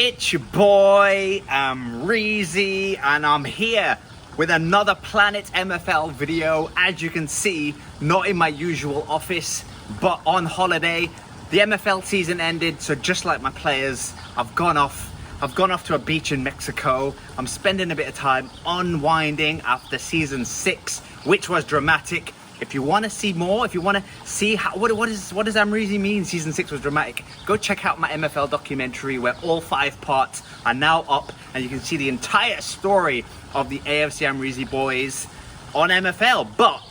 It's your boy, Amreezy, and I'm here with another Planet MFL video. As you can see, not in my usual office, but on holiday. The MFL season ended, so just like my players, I've gone off to a beach in Mexico. I'm spending a bit of time unwinding after season 6, which was dramatic. If you want to see more, if you want to see what does Amreezy mean season 6 was dramatic, go check out my MFL documentary where all 5 parts are now up and you can see the entire story of the AFC Amreezy boys on MFL. But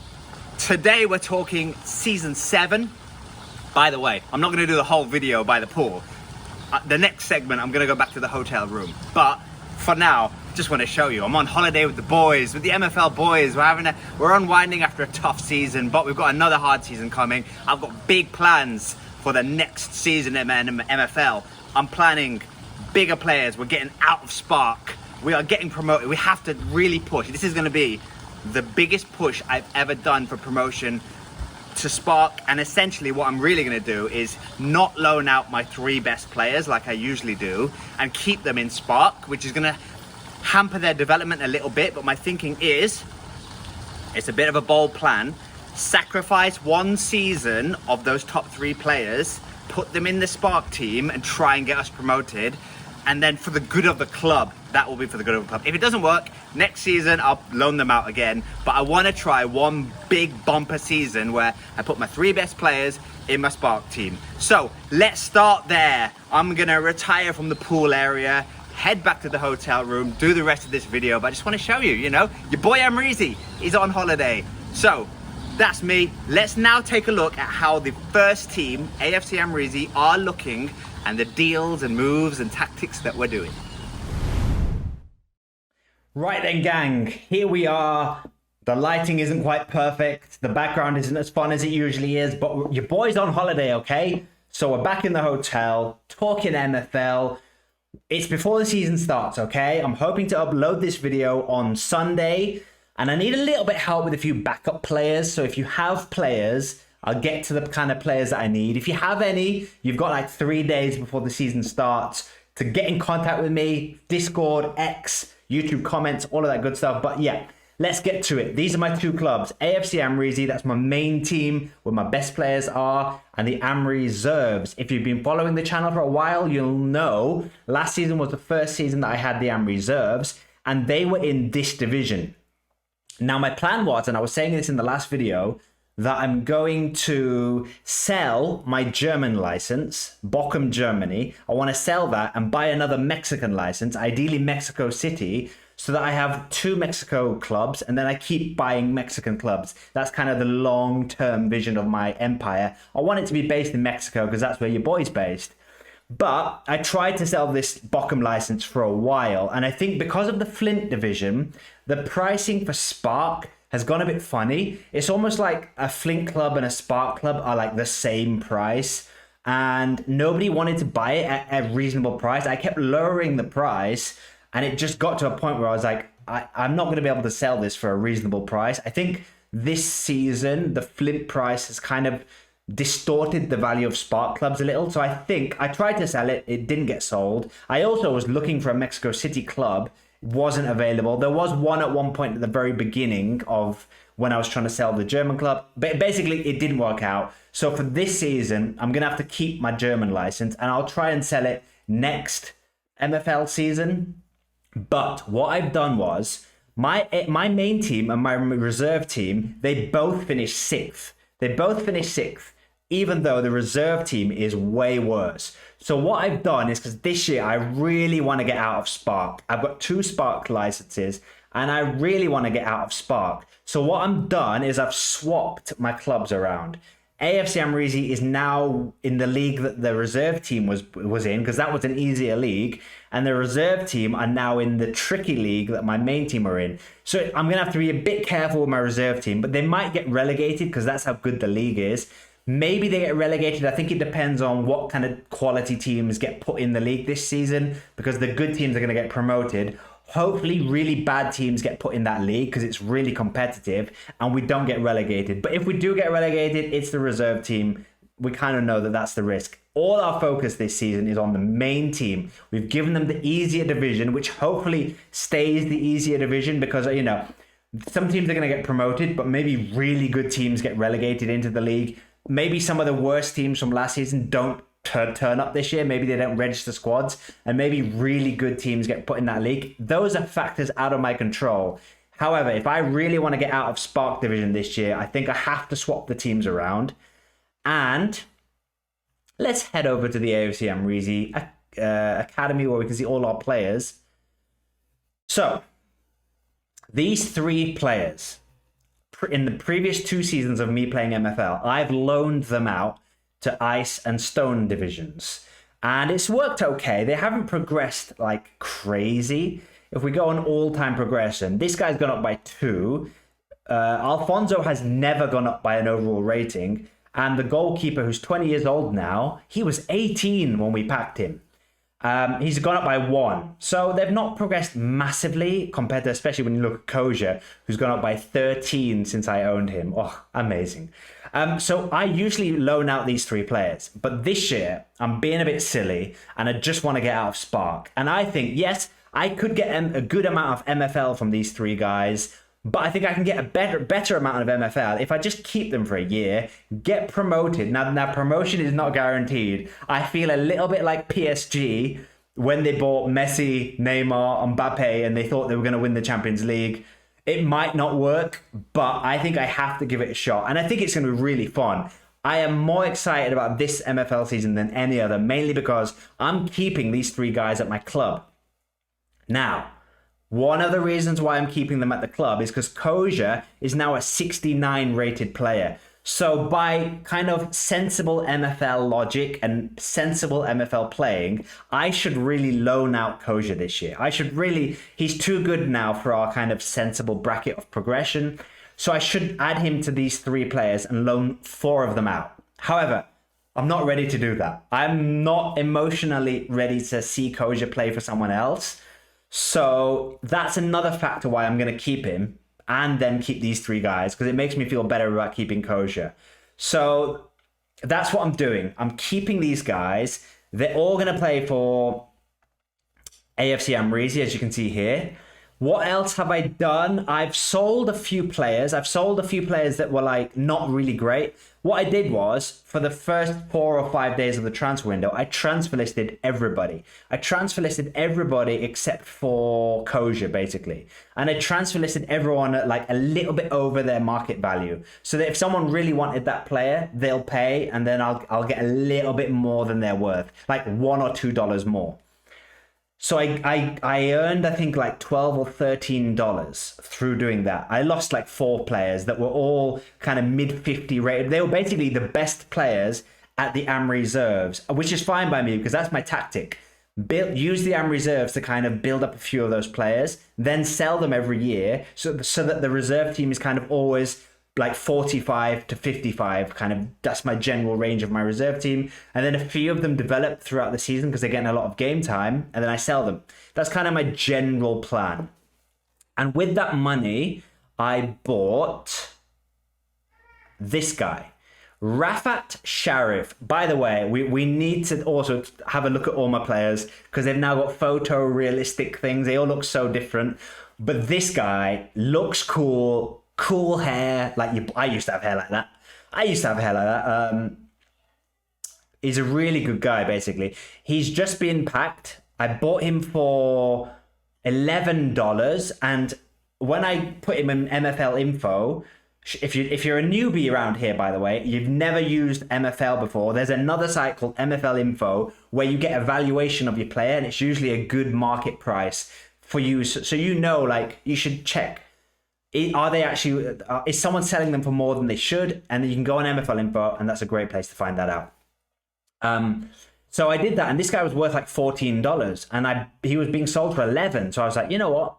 today we're talking season 7. By the way, I'm not going to do the whole video by the pool. The next segment, I'm going to go back to the hotel room. But for now, just want to show you, I'm on holiday with the boys, with the MFL boys. We're unwinding after a tough season, but we've got another hard season coming. I've got big plans for the next season in MFL. I'm planning bigger players. We're getting out of Spark. We are getting promoted. We have to really push. This is going to be the biggest push I've ever done for promotion to Spark, and essentially what I'm really going to do is not loan out my 3 best players like I usually do and keep them in Spark, which is going to hamper their development a little bit. But my thinking is, it's a bit of a bold plan, sacrifice 1 season of those top 3 players, put them in the Spark team and try and get us promoted, and then for the good of the club, that will be for the good of the club. If it doesn't work, next season I'll loan them out again. But I want to try 1 big bumper season where I put my 3 best players in my Spark team. So let's start there. I'm going to retire from the pool area, head back to the hotel room, do the rest of this video. But I just want to show you, your boy Amreezy is on holiday. So that's me. Let's now take a look at how the first team, AFC Amreezy, are looking and the deals and moves and tactics that we're doing. Right then, gang, here we are. The lighting isn't quite perfect. The background isn't as fun as it usually is, but your boy's on holiday, okay? So we're back in the hotel, talking MFL. It's before the season starts, okay? I'm hoping to upload this video on Sunday, and I need a little bit of help with a few backup players. So if you have players, I'll get to the kind of players that I need. If you have any, you've got like 3 days before the season starts to get in contact with me. Discord, X, YouTube comments, all of that good stuff. But yeah, let's get to it. These are my 2 clubs. AFC Amreezy, that's my main team where my best players are, and the Amreezerves. If you've been following the channel for a while, you'll know last season was the first season that I had the Amreezerves, and they were in this division. Now my plan was, and I was saying this in the last video, that I'm going to sell my German license, Bochum, Germany. I want to sell that and buy another Mexican license, ideally Mexico City, so that I have 2 Mexico clubs and then I keep buying Mexican clubs. That's kind of the long-term vision of my empire. I want it to be based in Mexico because that's where your boy's based. But I tried to sell this Bochum license for a while, and I think because of the Flint division, the pricing for Spark has gone a bit funny. It's almost like a Flint club and a Spark club are like the same price, and nobody wanted to buy it at a reasonable price. I kept lowering the price, and it just got to a point where I was like, I'm not going to be able to sell this for a reasonable price. I think this season, the Flint price has kind of distorted the value of Spark clubs a little. So I think I tried to sell it. It didn't get sold. I also was looking for a Mexico City club. Wasn't available. There was one at one point at the very beginning of when I was trying to sell the German club, but basically it didn't work out. So for this season, I'm going to have to keep my German license and I'll try and sell it next MFL season. But what I've done was my main team and my reserve team, they both finished 6th. They both finished 6th, even though the reserve team is way worse. So what I've done is, because this year I really want to get out of Spark. I've got 2 Spark licenses and I really want to get out of Spark. So what I've done is I've swapped my clubs around. AFC Amreezy is now in the league that the reserve team was in, because that was an easier league. And the reserve team are now in the tricky league that my main team are in. So I'm going to have to be a bit careful with my reserve team, but they might get relegated because that's how good the league is. Maybe they get relegated. I think it depends on what kind of quality teams get put in the league this season, because the good teams are going to get promoted. Hopefully really bad teams get put in that league because it's really competitive and we don't get relegated. But if we do get relegated, it's the reserve team we kind of know that that's the risk. All our focus this season is on the main team. We've given them the easier division, which hopefully stays the easier division because, you know, some teams are going to get promoted, but maybe really good teams get relegated into the league. Maybe some of the worst teams from last season don't turn up this year. Maybe they don't register squads, and maybe really good teams get put in that league. Those are factors out of my control. However, if I really want to get out of Spark Division this year, I think I have to swap the teams around. And let's head over to the AFC Amreezy Academy where we can see all our players. So, these 3 players, in the previous 2 seasons of me playing MFL, I've loaned them out to Ice and Stone divisions. And it's worked okay. They haven't progressed like crazy. If we go on all-time progression, this guy's gone up by 2. Alfonso has never gone up by an overall rating. And the goalkeeper, who's 20 years old now, he was 18 when we packed him. He's gone up by 1. So they've not progressed massively compared to, especially when you look at Koja, who's gone up by 13 since I owned him. Oh, amazing. So I usually loan out these 3 players. But this year, I'm being a bit silly and I just want to get out of Spark. And I think, yes, I could get a good amount of MFL from these 3 guys, but I think I can get a better amount of MFL if I just keep them for a year, get promoted. Now promotion is not guaranteed. I feel a little bit like PSG when they bought Messi, Neymar, Mbappe, and they thought they were going to win the Champions League. It might not work, but I think I have to give it a shot. And I think it's going to be really fun. I am more excited about this MFL season than any other, mainly because I'm keeping these 3 guys at my club. Now, one of the reasons why I'm keeping them at the club is because Koja is now a 69 rated player. So by kind of sensible MFL logic and sensible MFL playing, I should really loan out Koja this year. He's too good now for our kind of sensible bracket of progression. So I should add him to these 3 players and loan 4 of them out. However, I'm not ready to do that. I'm not emotionally ready to see Koja play for someone else. So that's another factor why I'm going to keep him and then keep these 3 guys, because it makes me feel better about keeping Koja. So that's what I'm doing. I'm keeping these guys. They're all going to play for AFC Amreezy, as you can see here. What else have I done? I've sold a few players. That were like not really great. What I did was, for the first 4 or 5 days of the transfer window, I transfer listed everybody. I transfer listed everybody except for Koja, basically. And I transfer listed everyone at like a little bit over their market value. So that if someone really wanted that player, they'll pay, and then I'll get a little bit more than they're worth, like $1 or $2 more. So I earned, I think, like $12 or $13 through doing that. I lost like 4 players that were all kind of mid-50 rated. They were basically the best players at the Amreezerves, which is fine by me because that's my tactic. Use the Amreezerves to kind of build up a few of those players, then sell them every year so that the reserve team is kind of always like 45 to 55, kind of, that's my general range of my reserve team. And then a few of them develop throughout the season because they're getting a lot of game time, and then I sell them. That's kind of my general plan. And with that money, I bought this guy, Rafat Sharif. By the way, we need to also have a look at all my players because they've now got photorealistic things. They all look so different. But this guy looks cool. Cool hair, I used to have hair like that. He's a really good guy, basically. He's just been packed. I bought him for $11, and when I put him in MFL info, if you're a newbie around here, by the way, you've never used MFL before, there's another site called MFL info where you get a valuation of your player, and it's usually a good market price for you. So you know, like, you should check. Are they actually, is someone selling them for more than they should? And then you can go on MFL info, and that's a great place to find that out. So I did that, and this guy was worth like $14, and he was being sold for 11. So I was like, you know what?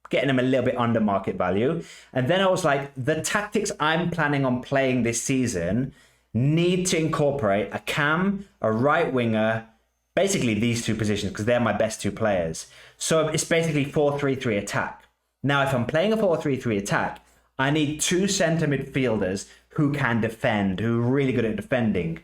Getting him a little bit under market value. And then I was like, the tactics I'm planning on playing this season need to incorporate a cam, a right winger, basically these 2 positions, because they're my best 2 players. So it's basically 4-3-3 attack. Now, if I'm playing a 4-3-3 attack, I need 2 center midfielders who can defend, who are really good at defending.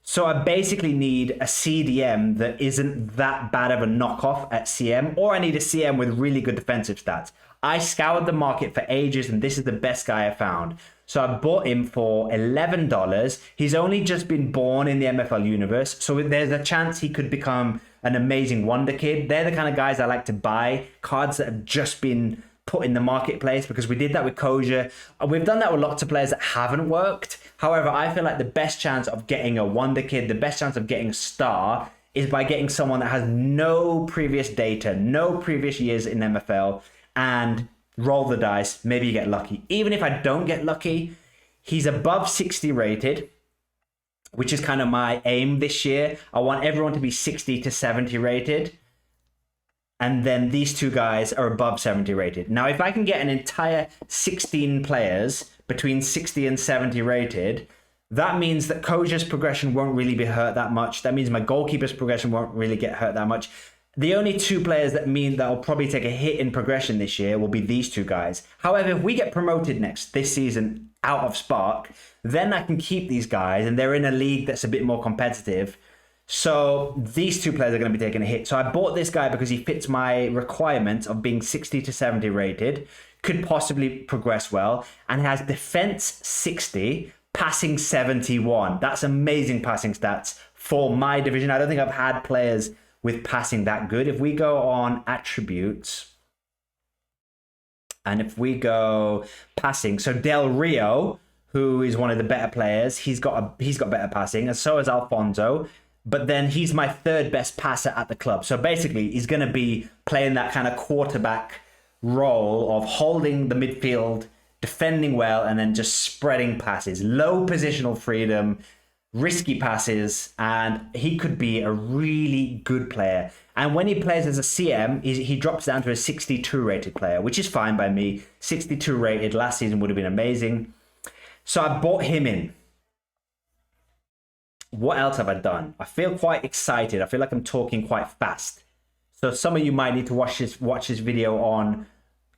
So I basically need a CDM that isn't that bad of a knockoff at CM, or I need a CM with really good defensive stats. I scoured the market for ages, and this is the best guy I found. So I bought him for $11. He's only just been born in the MFL universe, so there's a chance he could become an amazing wonder kid. They're the kind of guys I like to buy, cards that have just been put in the marketplace, because we did that with Koja. We've done that with lots of players that haven't worked. However, I feel like the best chance of getting a wonder kid, the best chance of getting a star, is by getting someone that has no previous data, no previous years in MFL, and roll the dice. Maybe you get lucky. Even if I don't get lucky, he's above 60 rated, which is kind of my aim this year. I want everyone to be 60 to 70 rated. And then these two guys are above 70 rated. Now, if I can get an entire 16 players between 60 and 70 rated, that means that Koja's progression won't really be hurt that much. That means my goalkeeper's progression won't really get hurt that much. The only two players that mean that will probably take a hit in progression this year will be these two guys. However, if we get promoted this season out of Spark, then I can keep these guys, and they're in a league that's a bit more competitive. So these two players are going to be taking a hit. So I bought this guy because he fits my requirement of being 60 to 70 rated, could possibly progress well, and has defense 60, passing 71. That's amazing passing stats for my division. I don't think I've had players with passing that good. If we go on attributes, and if we go passing, so Del Rio, who is one of the better players, he's got better passing, and so is Alfonso. But then he's my third best passer at the club. So basically, he's going to be playing that kind of quarterback role of holding the midfield, defending well, and then just spreading passes. Low positional freedom, risky passes, and he could be a really good player. And when he plays as a CM, he drops down to a 62 rated player, which is fine by me. 62 rated last season would have been amazing. So I bought him in. What else have I done? I feel quite excited. I feel like I'm talking quite fast. So some of you might need to watch this video on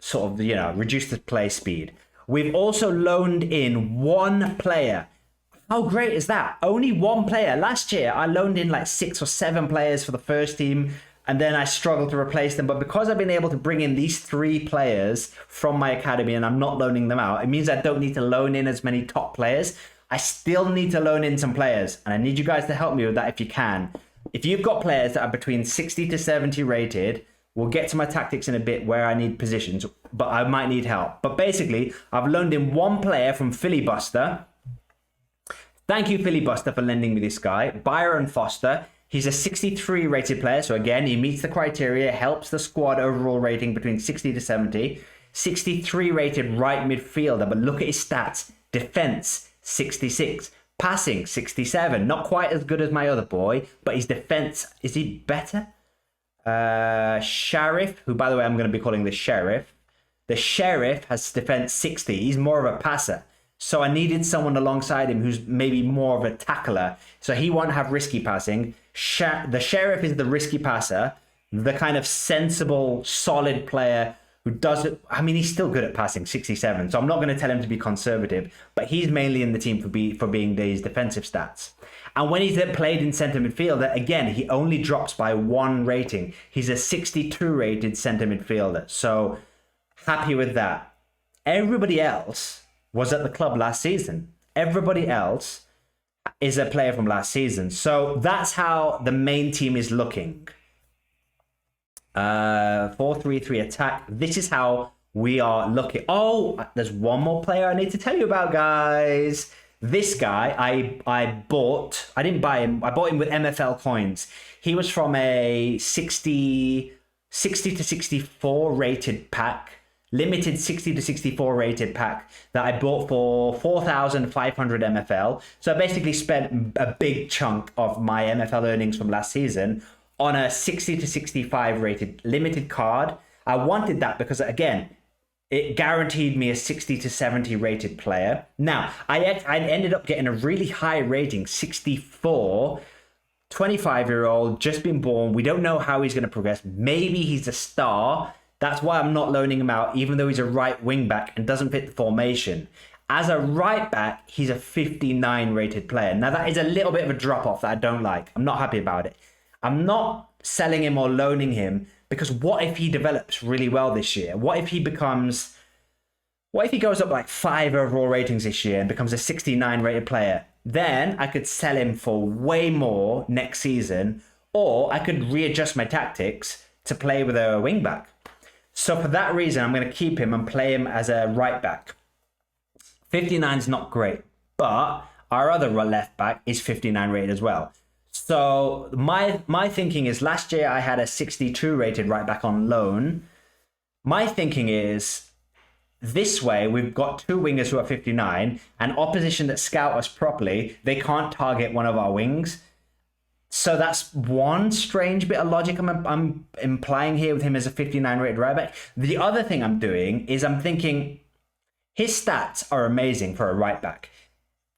sort of, reduce the play speed. We've also loaned in one player. How great is that? Only one player. Last year, I loaned in like 6 or 7 players for the first team, and then I struggled to replace them. But because I've been able to bring in these 3 players from my academy and I'm not loaning them out, it means I don't need to loan in as many top players. I still need to loan in some players, and I need you guys to help me with that if you can. If you've got players that are between 60 to 70 rated, we'll get to my tactics in a bit where I need positions, but I might need help. But basically, I've loaned in one player from Filibuster. Thank you, Filibuster, for lending me this guy. Byron Foster. He's a 63 rated player, so again, he meets the criteria, helps the squad overall rating between 60 to 70. 63 rated right midfielder, but look at his stats. Defense, 66. Passing, 67. Not quite as good as my other boy, but his defense, is he better? Sheriff, who by the way, I'm going to be calling the Sheriff. The Sheriff has defense 60. He's more of a passer. So I needed someone alongside him who's maybe more of a tackler. So he won't have risky passing. The Sheriff is the risky passer, the kind of sensible, solid player who does it. I mean, he's still good at passing, 67. So I'm not going to tell him to be conservative, but he's mainly in the team for being these defensive stats. And when he's played in centre midfielder, again, he only drops by 1 rating. He's a 62 rated centre midfielder. So happy with that. Everybody else was at the club last season. Everybody else is a player from last season. So that's how the main team is looking. 4-3-3 attack. This is how we are looking. Oh, there's one more player I need to tell you about, guys. This guy, I bought. I didn't buy him. I bought him with MFL coins. He was from a 60 to 64 rated pack. Limited 60 to 64 rated pack that I bought for 4,500 MFL. So I basically spent a big chunk of my MFL earnings from last season on a 60 to 65 rated limited card. I wanted that because, again, it guaranteed me a 60 to 70 rated player. Now, I ended up getting a really high rating, 64, 25-year-old, just been born. We don't know how he's going to progress. Maybe he's a star. That's why I'm not loaning him out, even though he's a right wing back and doesn't fit the formation. As a right back, he's a 59 rated player. Now, that is a little bit of a drop off that I don't like. I'm not happy about it. I'm not selling him or loaning him because what if he develops really well this year? What if he goes up like 5 overall ratings this year and becomes a 69 rated player? Then I could sell him for way more next season, or I could readjust my tactics to play with a wing back. So for that reason, I'm going to keep him and play him as a right back. 59 is not great, but our other left back is 59 rated as well. So my thinking is, last year I had a 62 rated right back on loan. My thinking is, this way we've got 2 wingers who are 59, and opposition that scout us properly, they can't target one of our wings. So that's one strange bit of logic I'm implying here with him as a 59 rated right back. The other thing I'm doing is I'm thinking his stats are amazing for a right back.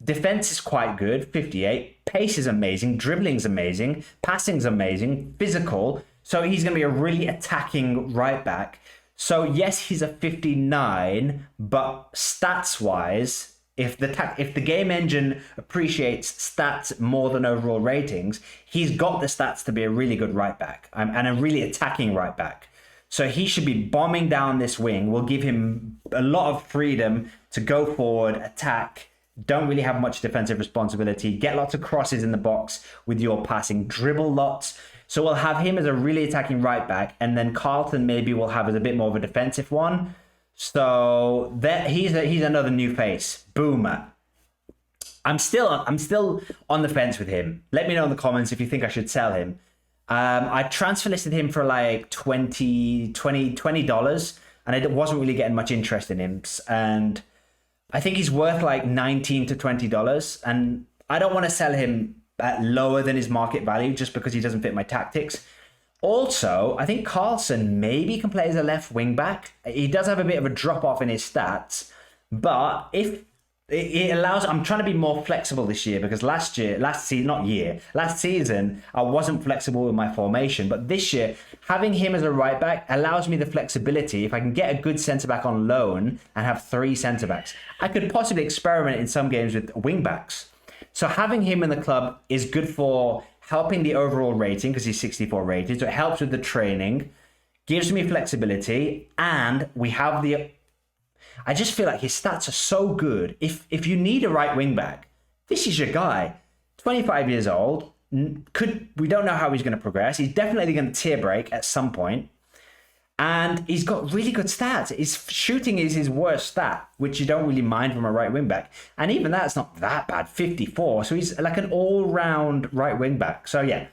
Defense is quite good, 58. Pace is amazing. Dribbling's amazing. Passing's amazing. Physical. So he's going to be a really attacking right back. So yes, he's a 59, but stats-wise, if the game engine appreciates stats more than overall ratings, he's got the stats to be a really good right back and a really attacking right back. So he should be bombing down this wing. We'll give him a lot of freedom to go forward, attack, don't really have much defensive responsibility, get lots of crosses in the box with your passing, dribble lots. So we'll have him as a really attacking right back, and then Carlton maybe we'll have as a bit more of a defensive one. So that he's another new face. Boomer. I'm still on the fence with him. Let me know in the comments if you think I should sell him. I transfer listed him for like $20, and I wasn't really getting much interest in him. And I think he's worth like $19 to $20, and I don't want to sell him at lower than his market value just because he doesn't fit my tactics. Also, I think Carlson maybe can play as a left wing back. He does have a bit of a drop off in his stats, but if it allows, I'm trying to be more flexible this year because last season I wasn't flexible with my formation, but this year having him as a right back allows me the flexibility. If I can get a good centre back on loan and have 3 centre backs, I could possibly experiment in some games with wing backs. So having him in the club is good for helping the overall rating because he's 64 rated. So it helps with the training, gives me flexibility, and we have I just feel like his stats are so good. If you need a right wing back, this is your guy. 25 years old. We don't know how he's going to progress. He's definitely going to tier break at some point. And he's got really good stats. His shooting is his worst stat, which you don't really mind from a right wing back. And even that's not that bad, 54. So he's like an all-round right wing back. So yeah,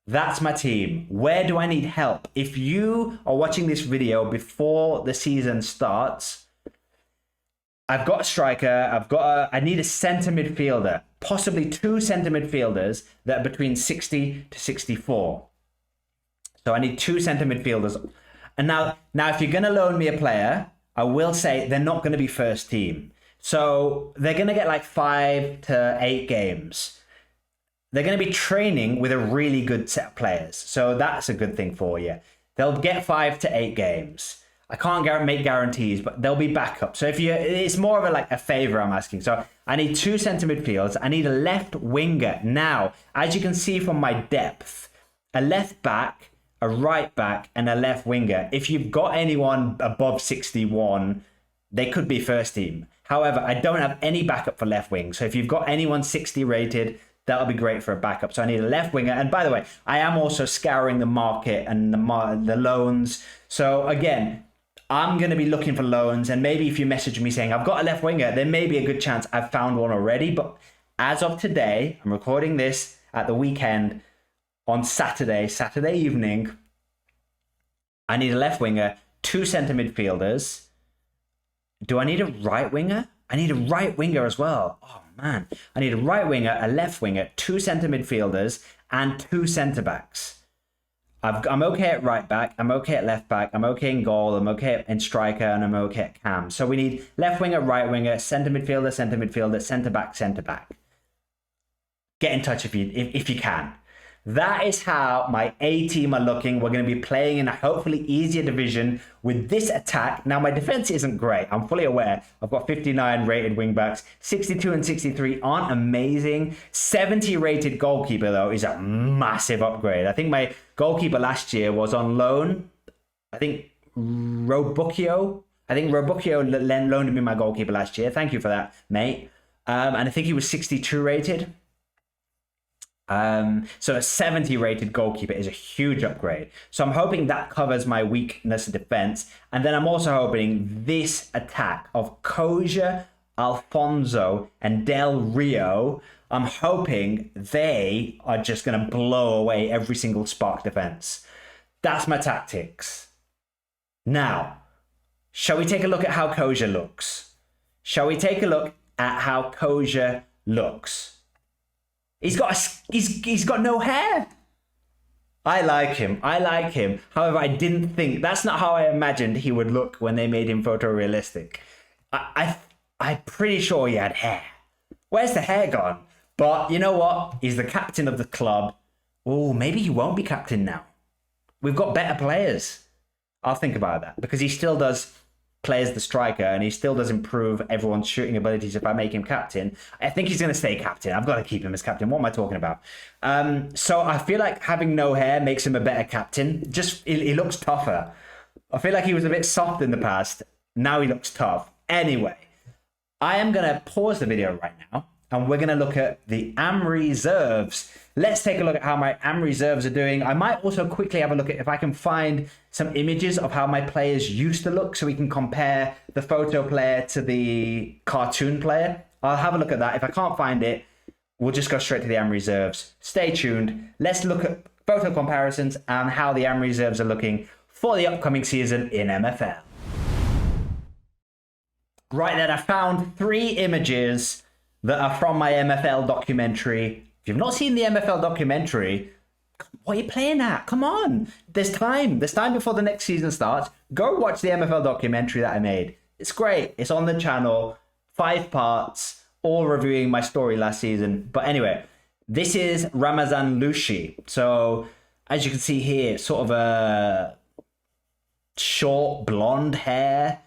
that's my team. Where do I need help? If you are watching this video before the season starts, I've got a striker. I need a centre midfielder, possibly 2 centre midfielders that are between 60 to 64. So I need 2 centre midfielders. And now if you're going to loan me a player, I will say they're not going to be first team. So they're going to get like 5 to 8 games. They're going to be training with a really good set of players. So that's a good thing for you. They'll get 5 to 8 games. I can't make guarantees, but they'll be backup. So it's more of a favor I'm asking. So I need 2 centre midfielders. I need a left winger. Now, as you can see from my depth, a left back, a right back, and a left winger. If you've got anyone above 61, they could be first team. However, I don't have any backup for left wing. So if you've got anyone 60 rated, that'll be great for a backup. So I need a left winger. And by the way, I am also scouring the market and the loans. So again, I'm going to be looking for loans. And maybe if you message me saying, I've got a left winger, there may be a good chance I've found one already. But as of today, I'm recording this at the weekend, on Saturday evening, I need a left winger, 2 centre midfielders. Do I need a right winger? I need a right winger as well. Oh man, I need a right winger, a left winger, 2 centre midfielders, and 2 centre backs. I'm okay at right back, I'm okay at left back, I'm okay in goal, I'm okay in striker, and I'm okay at cam. So we need left winger, right winger, centre midfielder, centre back, centre back. Get in touch if you can. That is how my A team are looking. We're going to be playing in a hopefully easier division with this attack. Now, my defense isn't great. I'm fully aware. I've got 59 rated wingbacks. 62 and 63 aren't amazing. 70 rated goalkeeper, though, is a massive upgrade. I think my goalkeeper last year was on loan. I think Robucchio loaned me my goalkeeper last year. Thank you for that, mate. And I think he was 62 rated. So a 70 rated goalkeeper is a huge upgrade. So I'm hoping that covers my weakness of defense. And then I'm also hoping this attack of Koja, Alfonso, and Del Rio, I'm hoping they are just going to blow away every single Spark defense. That's my tactics. Now, shall we take a look at how Koja looks? Shall we take a look at how Koja looks? He's got no hair. I like him. However, I didn't think, that's not how I imagined he would look when they made him photorealistic. I'm pretty sure he had hair. Where's the hair gone? But you know what? He's the captain of the club. Oh, maybe he won't be captain now. We've got better players. I'll think about that because he still plays the striker and he still does improve everyone's shooting abilities if I make him captain. I think he's going to stay captain. I've got to keep him as captain. What am I talking about? So I feel like having no hair makes him a better captain. Just, he looks tougher. I feel like he was a bit soft in the past. Now he looks tough. Anyway, I am going to pause the video right now and we're going to look at the Amreezerves. Let's take a look at how my Amreezerves are doing. I might also quickly have a look at if I can find some images of how my players used to look so we can compare the photo player to the cartoon player. I'll have a look at that. If I can't find it, we'll just go straight to the Amreezerves. Stay tuned. Let's look at photo comparisons and how the Amreezerves are looking for the upcoming season in MFL. Right then, I found 3 images that are from my MFL documentary. If you've not seen the MFL documentary, what are you playing at? Come on. There's time. There's time before the next season starts. Go watch the MFL documentary that I made. It's great. It's on the channel. 5 parts, all reviewing my story last season. But anyway, this is Ramazan Lushi. So as you can see here, sort of a short blonde hair,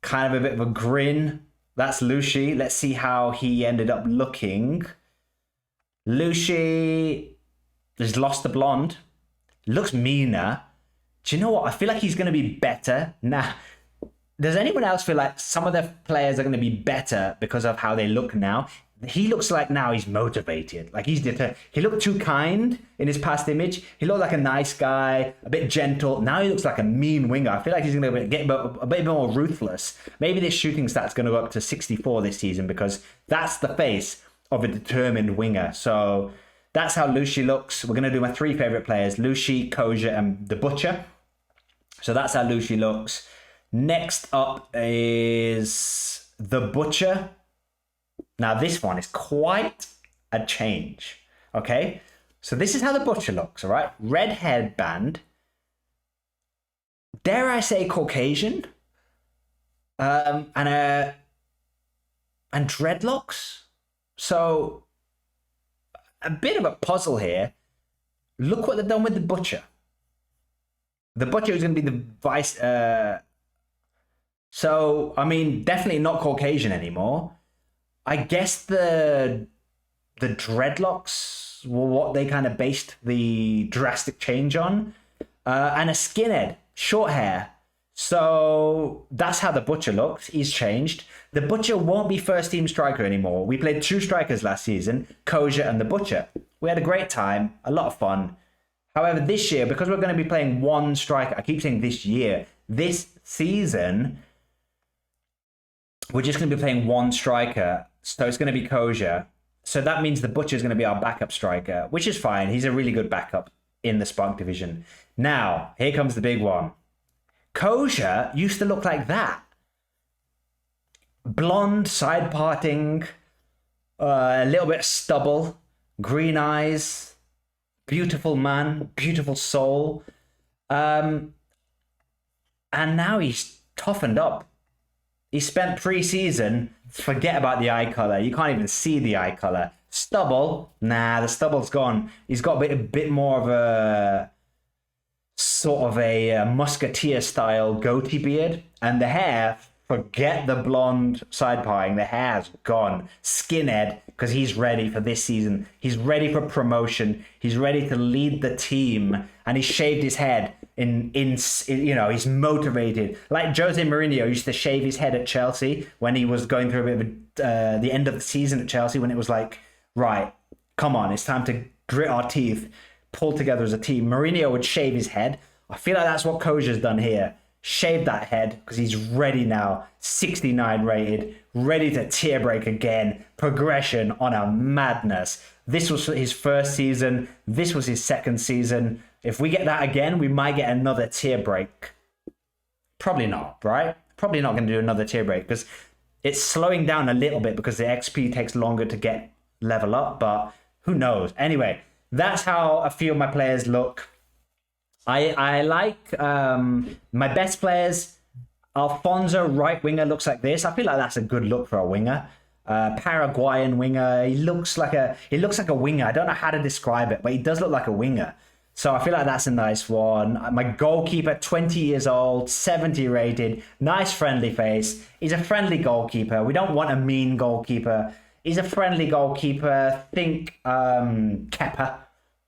kind of a bit of a grin. That's Lushi. Let's see how he ended up looking. Lushi has lost the blonde. Looks meaner. Do you know what? I feel like he's going to be better. Now, does anyone else feel like some of the players are going to be better because of how they look now? He looks like now he's motivated. Like he's determined. He looked too kind in his past image. He looked like a nice guy, a bit gentle. Now he looks like a mean winger. I feel like he's going to get a bit more ruthless. Maybe this shooting stat's going to go up to 64 this season because that's the face of a determined winger. So that's how Lushi looks. We're going to do my 3 favorite players, Lushi, Koja, and the Butcher. So that's how Lushi looks. Next up is the Butcher. Now, this one is quite a change, okay? So this is how the Butcher looks, all right? Red headband. Dare I say Caucasian? And dreadlocks. So, a bit of a puzzle here. Look what they've done with the Butcher. The Butcher is going to be the vice... So, I mean, definitely not Caucasian anymore. I guess the dreadlocks were what they kind of based the drastic change on. And a skinhead, short hair. So that's how the Butcher looks. He's changed. The Butcher won't be first team striker anymore. We played 2 strikers last season, Koja and the Butcher. We had a great time, a lot of fun. However, this year, because we're going to be playing 1 striker, I keep saying this year, this season, we're just going to be playing 1 striker. So it's going to be Koja. So that means the Butcher is going to be our backup striker, which is fine. He's a really good backup in the Spark division. Now, here comes the big one. Koja used to look like that. Blonde, side parting, a little bit of stubble, green eyes, beautiful man, beautiful soul. And now he's toughened up. He spent pre-season, forget about the eye color. You can't even see the eye color. Stubble? Nah, the stubble's gone. He's got a bit more of a sort of a musketeer style goatee beard, and the hair, forget the blonde side parting, the hair's gone. Skinhead, because he's ready for this season. He's ready for promotion. He's ready to lead the team, and he shaved his head in you know, he's motivated. Like Jose Mourinho used to shave his head at Chelsea when he was going through a bit of the end of the season at Chelsea, when it was like, right, come on, it's time to grit our teeth, pull together as a team. Mourinho would shave his head. I feel like that's what Koja's done here. Shaved that head because he's ready now. 69 rated, ready to tier break again. Progression on a madness. This was his first season. This was his second season. If we get that again, we might get another tier break. Probably not, right? Probably not going to do another tier break because it's slowing down a little bit because the XP takes longer to get level up, but who knows? Anyway, that's how a few of my players look. I like my best players. Alfonso, right winger, looks like this. I feel like that's a good look for a winger. Paraguayan winger. He looks like a winger. I don't know how to describe it, but he does look like a winger. So I feel like that's a nice one. My goalkeeper, 20 years old, 70 rated, nice friendly face. He's a friendly goalkeeper. We don't want a mean goalkeeper. He's a friendly goalkeeper. Think Kepa.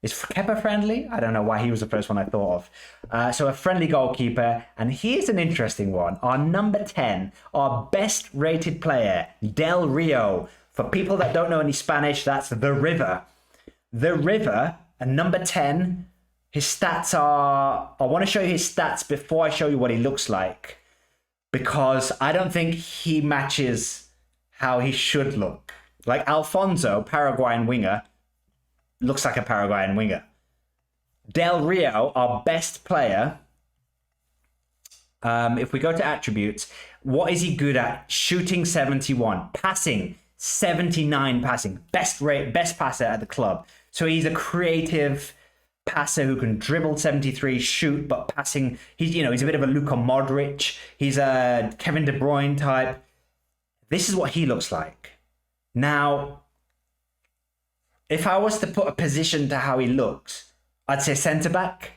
Is Kepa friendly? I don't know why he was the first one I thought of. So a friendly goalkeeper. And here's an interesting one. Our number 10, our best rated player, Del Rio. For people that don't know any Spanish, that's the River. The River, and number 10, his stats are... I want to show you his stats before I show you what he looks like, because I don't think he matches how he should look. Like Alfonso, Paraguayan winger, looks like a Paraguayan winger. Del Rio, our best player, if we go to attributes, what is he good at? Shooting 71, passing 79, passing, best passer at the club. So he's a creative passer who can dribble 73, shoot, but passing, he's a bit of a Luka Modric. He's a Kevin De Bruyne type. This is what he looks like. Now, if I was to put a position to how he looks, I'd say centre-back.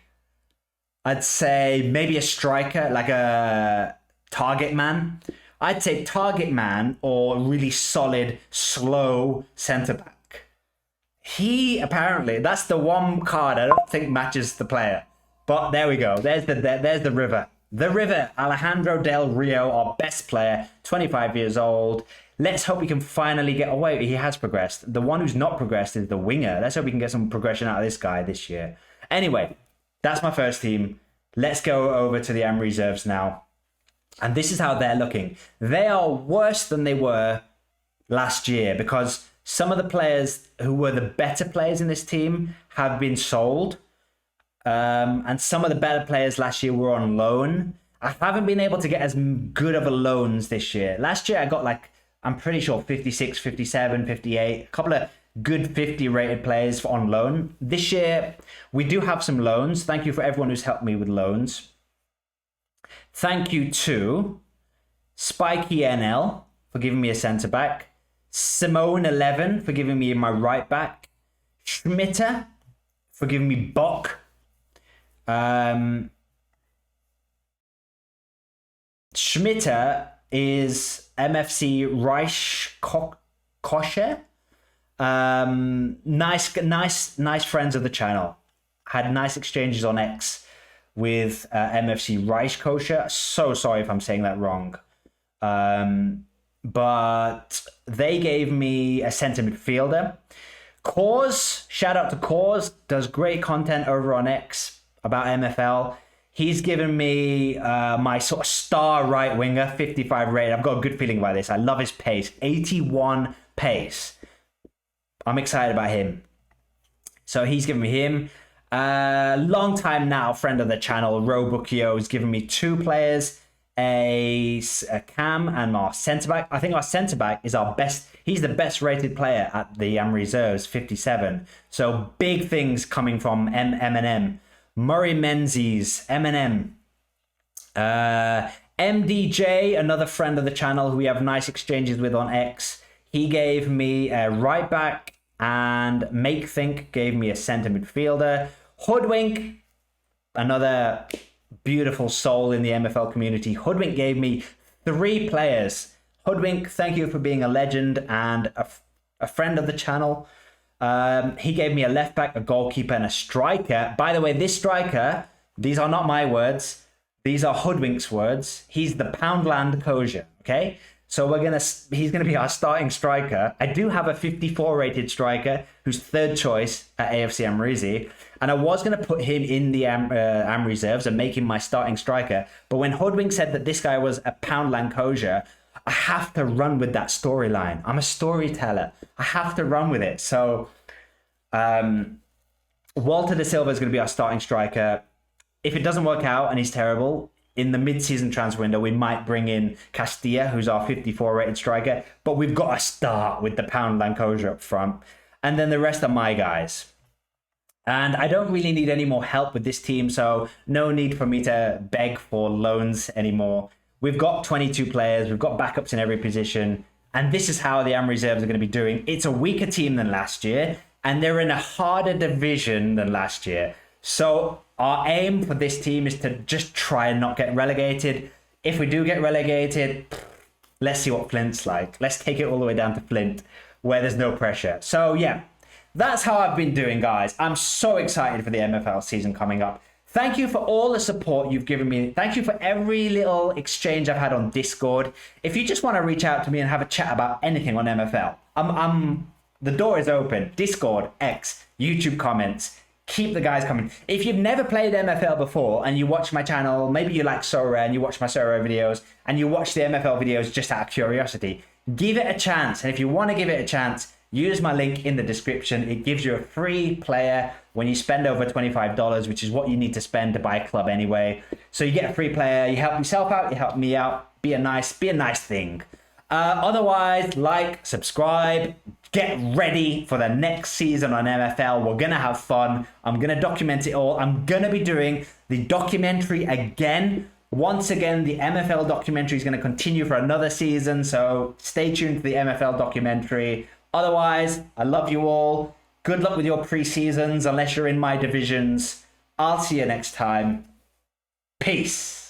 I'd say maybe a striker, like a target man. I'd say target man or really solid, slow centre-back. He, apparently, that's the one card I don't think matches the player. But there we go. There's the River. The River, Alejandro Del Rio, our best player, 25 years old. Let's hope we can finally get away. He has progressed. The one who's not progressed is the winger. Let's hope we can get some progression out of this guy this year. Anyway, that's my first team. Let's go over to the Amreezerves now. And this is how they're looking. They are worse than they were last year because some of the players who were the better players in this team have been sold. And some of the better players last year were on loan. I haven't been able to get as good of a loans this year. Last year I got I'm pretty sure 56, 57, 58, a couple of good 50 rated players on loan. This year, we do have some loans. Thank you for everyone who's helped me with loans. Thank you to Spiky NL for giving me a centre back. Simone 11 for giving me my right back. Schmitter for giving me Bock. Schmitter is MFC Reichkosche. Nice friends of the channel. Had nice exchanges on X with MFC Reichkosche. So sorry if I'm saying that wrong. But they gave me a centre midfielder. Cause, shout out to Cause, does great content over on X about MFL. He's given me my sort of star right winger, 55 rated. I've got a good feeling about this. I love his pace, 81 pace. I'm excited about him. So he's given me him. Long time now, friend of the channel, Robucchio, has given me two players, a cam and our centre-back. I think our centre-back is our best. He's the best rated player at the Amreezerves, 57. So big things coming from M&M. Murray Menzies, M&M. MDJ, another friend of the channel who we have nice exchanges with on X. He gave me a right back And Make Think gave me a center midfielder. Hoodwink, another beautiful soul in the MFL community. Hoodwink gave me 3 players. Hoodwink, thank you for being a legend and a friend of the channel. He gave me a left back, a goalkeeper, and a striker. By the way, this striker, these are not my words. These are Hoodwink's words. He's the Poundland Kosher, okay? So he's gonna be our starting striker. I do have a 54 rated striker who's third choice at AFC Amreezy, and I was gonna put him in the Amreezerves and make him my starting striker. But when Hoodwink said that this guy was a Poundland Kosher, I have to run with that storyline. I'm a storyteller. I have to run with it. So Walter Da Silva is going to be our starting striker. If it doesn't work out and he's terrible, in the mid-season transfer window, we might bring in Castilla, who's our 54 rated striker. But we've got to start with the Poundland Kosher up front. And then the rest are my guys. And I don't really need any more help with this team, so no need for me to beg for loans anymore. We've got 22 players. We've got backups in every position. And this is how the Amreezerves are going to be doing. It's a weaker team than last year, and they're in a harder division than last year. So our aim for this team is to just try and not get relegated. If we do get relegated, let's see what Flint's like. Let's take it all the way down to Flint, where there's no pressure. So yeah, that's how I've been doing, guys. I'm so excited for the MFL season coming up. Thank you for all the support you've given me. Thank you for every little exchange I've had on Discord. If you just want to reach out to me and have a chat about anything on MFL, the door is open. Discord, X, YouTube comments. Keep the guys coming. If you've never played MFL before and you watch my channel, maybe you like Sora and you watch my Sora videos and you watch the MFL videos just out of curiosity, give it a chance. And if you want to give it a chance, use my link in the description. It gives you a free player when you spend over $25, which is what you need to spend to buy a club anyway. So you get a free player, you help yourself out, you help me out. Be a nice thing. Otherwise, like, subscribe, get ready for the next season on MFL. We're gonna have fun. I'm gonna document it all. I'm gonna be doing the documentary again. Once again, the MFL documentary is gonna continue for another season, so stay tuned for the MFL documentary. Otherwise, I love you all. Good luck with your pre-seasons, unless you're in my divisions. I'll see you next time. Peace.